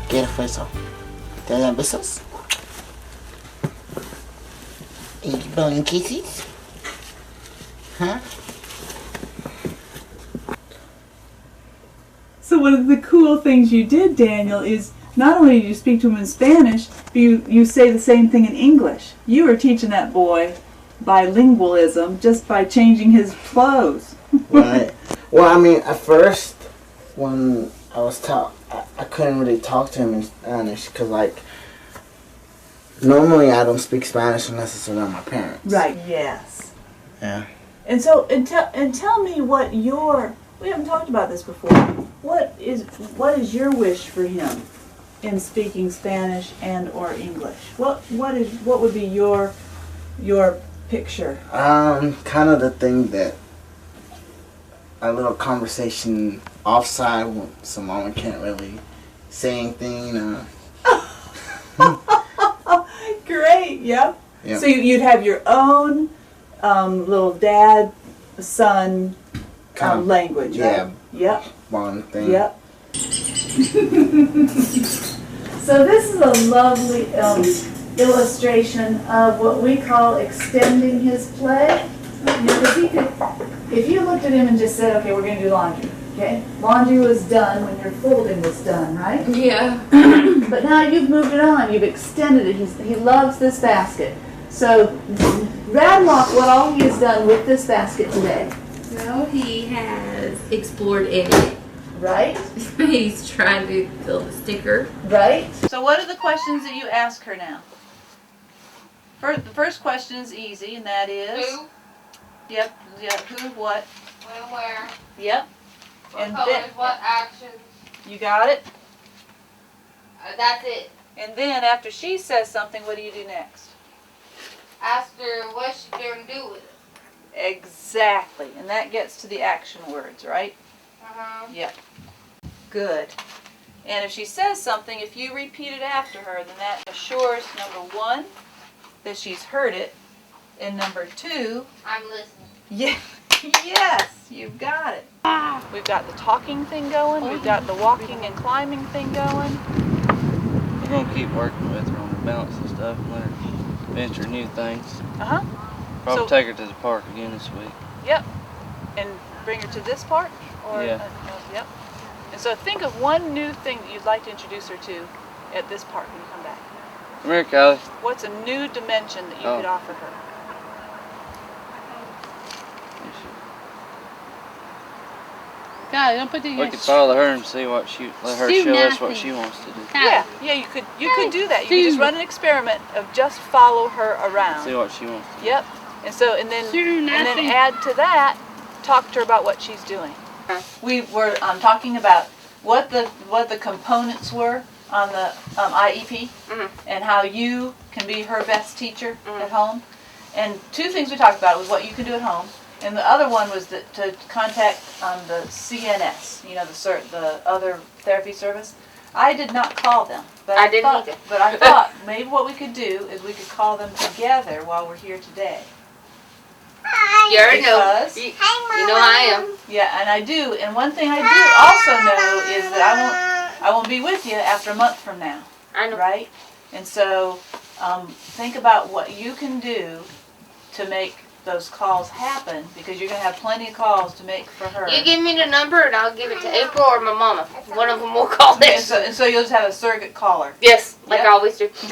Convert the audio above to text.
¿Qué fue eso? ¿Te dan besos? ¿Y blowing kisses? Huh? So one of the cool things you did, Daniel, is not only do you speak to him in Spanish, but you say the same thing in English. You were teaching that boy bilingualism just by changing his clothes. Right. Well, I mean, at first, when I was taught, I couldn't really talk to him in Spanish because, like, normally I don't speak Spanish unless it's around my parents. Right. Yes. Yeah. And so, and tell me what we haven't talked about this before. What is your wish for him in speaking Spanish and or English? What would be your picture? Kind of the thing that a little conversation offside, so mama can't really say anything. Great. Yep. Yep. So you'd have your own little dad-son language, yeah, right? Yep. One thing. Yep. So this is a lovely illustration of what we call extending his play. Because if you looked at him and just said, okay, we're going to do laundry, okay? Laundry was done when your folding was done, right? Yeah. But now you've moved it on. You've extended it. He loves this basket. So rattle off what all he has done with this basket today. Well, he has explored in it. Right? He's trying to fill the sticker. Right? So what are the questions that you ask her now? The first question is easy, and that is... Who? Yep. Who, what? When, where? Yep. What And colors? then, What actions? you got it? That's it. And then after she says something, what do you do next? Ask her what she's going to do with it. Exactly. And that gets to the action words, right? Uh-huh. Yep. Good. And if she says something, if you repeat it after her, then that assures, number one, that she's heard it, and number two, I'm listening. yeah, yes, you've got it. We've got the talking thing going. We've got the walking and climbing thing going. We're going to keep working with her on her balance and stuff and let her venture new things. Uh-huh. Probably So- take her to the park again this week. Yep. And bring her to this part? Or, Yeah. Yep. And so think of one new thing that you'd like to introduce her to at this park when you come back. Come here, Kylie. What's a new dimension that you could offer her? God, don't put the We could follow her and see what let her Do show us what nothing. she wants to do. Yeah, you could do that. You could just run an experiment of just follow her around. See what she wants to do. Yep. And then Do nothing. add to that, talk to her about what she's doing. We were talking about what the components were on the IEP and how you can be her best teacher at home. And two things we talked about was what you can do at home, and the other one was to contact the CNS, the other therapy service. I did not call them, but I didn't either. But I thought maybe what we could do is we could call them together while we're here today. You already know. Because- You know I am. Yeah, and I do. And one thing I do also know is that I won't be with you after a month from now. I know. Right? And so think about what you can do to make those calls happen, because you're going to have plenty of calls to make for her. You give me the number and I'll give it to April or my mama. One of them will call And this. so you'll just have a surrogate caller. Yes, like Yep. I always do. Okay.